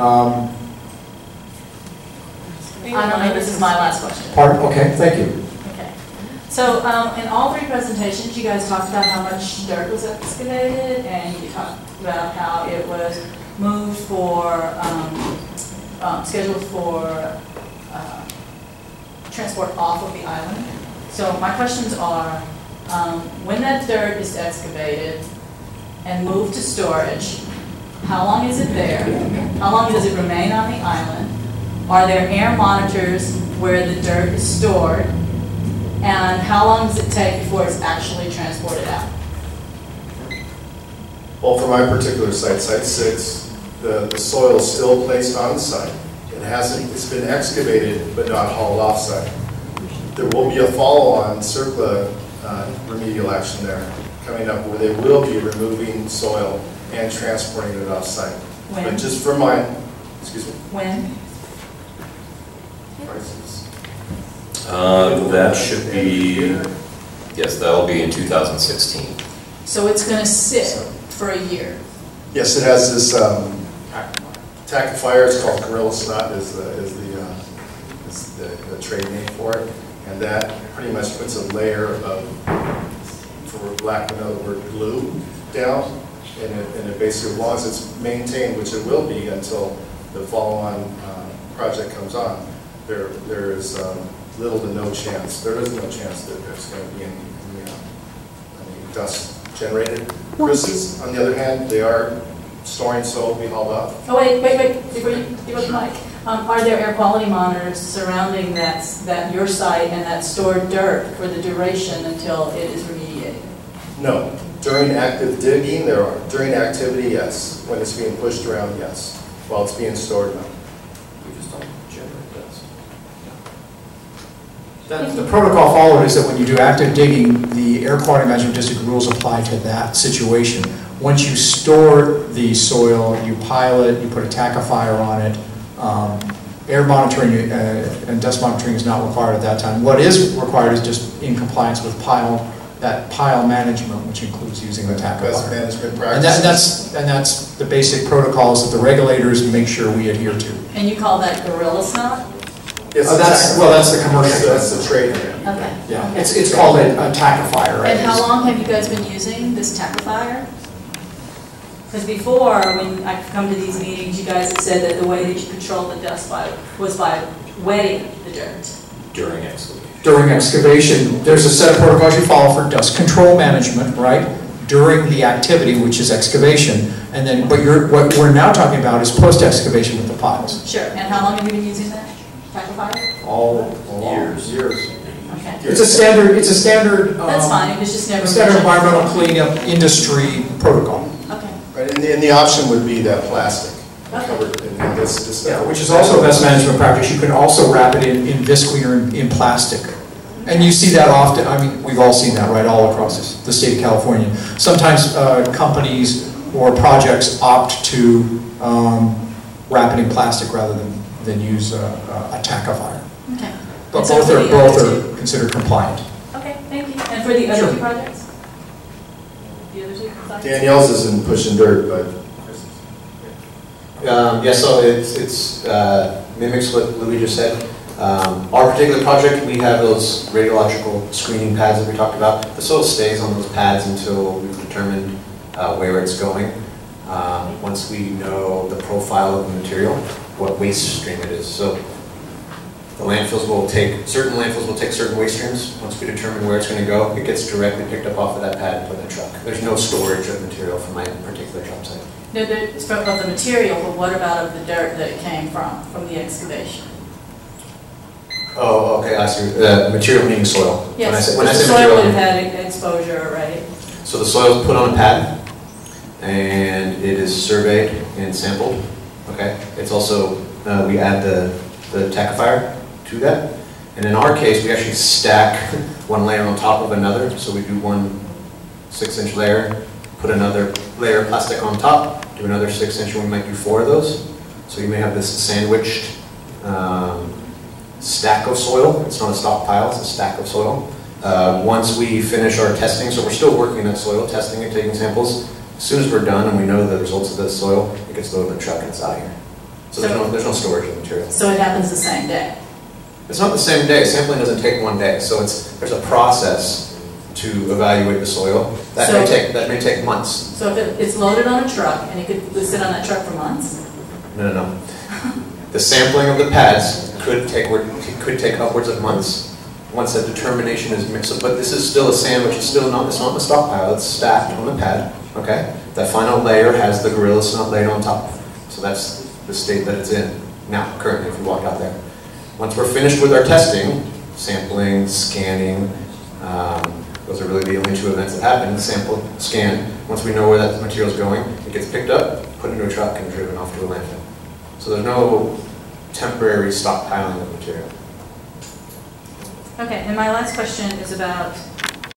I don't know, this is my last question. Pardon? Okay, thank you. Okay. So in all three presentations, you guys talked about how much dirt was excavated, and you talked about how it was moved for, scheduled for transport off of the island. So my questions are, when that dirt is excavated and moved to storage, how long is it there? How long does it remain on the island? Are there air monitors where the dirt is stored? And how long does it take before it's actually transported out? Well, for my particular site, Site 6, the soil is still placed on the site. It's been excavated but not hauled off-site. There will be a follow-on CERCLA remedial action there coming up where they will be removing soil and transporting it off-site. When? But just for my, excuse me. When? That should be, yes, that'll be in 2016. So it's going to sit for a year? Yes, it has this tackifier. It's called Gorilla Snot is the trade name for it. And that pretty much puts a layer of, for lack of another word, glue down. And it basically, as long as it's maintained, which it will be until the follow-on project comes on, there is little to no chance. There is no chance that there's going to be any dust generated. Chris's, on the other hand, they are storing soil to be hauled off. Oh wait! Before you give up the mic, are there air quality monitors surrounding that your site and that stored dirt for the duration until it is remediated? No. During active digging, there are. During activity, yes. When it's being pushed around, yes. While it's being stored, no. We just don't generate dust. The protocol followed is that when you do active digging, the air quality management district rules apply to that situation. Once you store the soil, you pile it, you put a tackifier on it. Air monitoring and dust monitoring is not required at that time. What is required is just in compliance with that pile management, which includes using the tackifier. Best management practices. And that's the basic protocols that the regulators make sure we adhere to. And you call that Gorilla Snot? Yes, that's the commercial. That's the trade name. Okay. Yeah, it's called a tackifier, right? And how long have you guys been using this tackifier? Because before, when I come to these meetings, you guys have said that the way that you control the dust was by wetting the dirt. During excavation. During excavation, there's a set of protocols you follow for dust control management, right? During the activity, which is excavation, and then what we're now talking about is post-excavation with the piles. Sure. And how long have you been using that tackifier? All Years. Okay. It's a standard. That's fine. It was just never standard environmental cleanup industry protocol. Okay. Right, and the option would be that plastic. Okay. Covered in this Yeah, which is also a best management practice. You can also wrap it in visqueen or in plastic. And you see that often. I mean, we've all seen that, right, all across the state of California. Sometimes companies or projects opt to wrap it in plastic rather than use a tackifier. Okay. But So both are considered compliant. Okay, thank you. And for the other two projects? The other two projects? Danielle's isn't pushing dirt, but yeah, so it's mimics what Louis just said. Our particular project, we have those radiological screening pads that we talked about. The soil stays on those pads until we've determined where it's going. Once we know the profile of the material, what waste stream it is. So the landfills will take, certain landfills will take certain waste streams. Once we determine where it's going to go, it gets directly picked up off of that pad and put in a truck. There's no storage of material for my particular job site. No, it's of the material, but what about of the dirt that it came from the excavation? Oh, okay, I see. Material meaning soil. Yes, when I the say soil material, would have had exposure, right? so the soil is put on a pad, and it is surveyed and sampled. Okay, it's also we add the tackifier to that, and in our case, we actually stack one layer on top of another. So we do one 6-inch layer, put another layer of plastic on top, do another 6-inch, and we might do 4 of those. So you may have this sandwiched stack of soil. It's not a stockpile, it's a stack of soil. Once we finish our testing, so we're still working that soil, testing it, taking samples. As soon as we're done and we know the results of the soil, it gets loaded in a truck and it's out of here. So there's no storage of material. So it happens the same day? It's not the same day. Sampling doesn't take one day. So there's a process to evaluate the soil. That may take months. So if it's loaded on a truck and it could sit on that truck for months? No. The sampling of the pads could take upwards of months once that determination is made. But this is still a sandwich. It's not in the stockpile. It's stacked on the pad. Okay. That final layer has the gorilla snot laid on top. So that's the state that it's in now, currently, if you walk out there. Once we're finished with our testing, sampling, scanning, those are really the only 2 events that happen: sample, scan. Once we know where that material is going, it gets picked up, put into a truck, and driven off to a landfill. So there's no temporary stockpiling of material. Okay, and my last question is about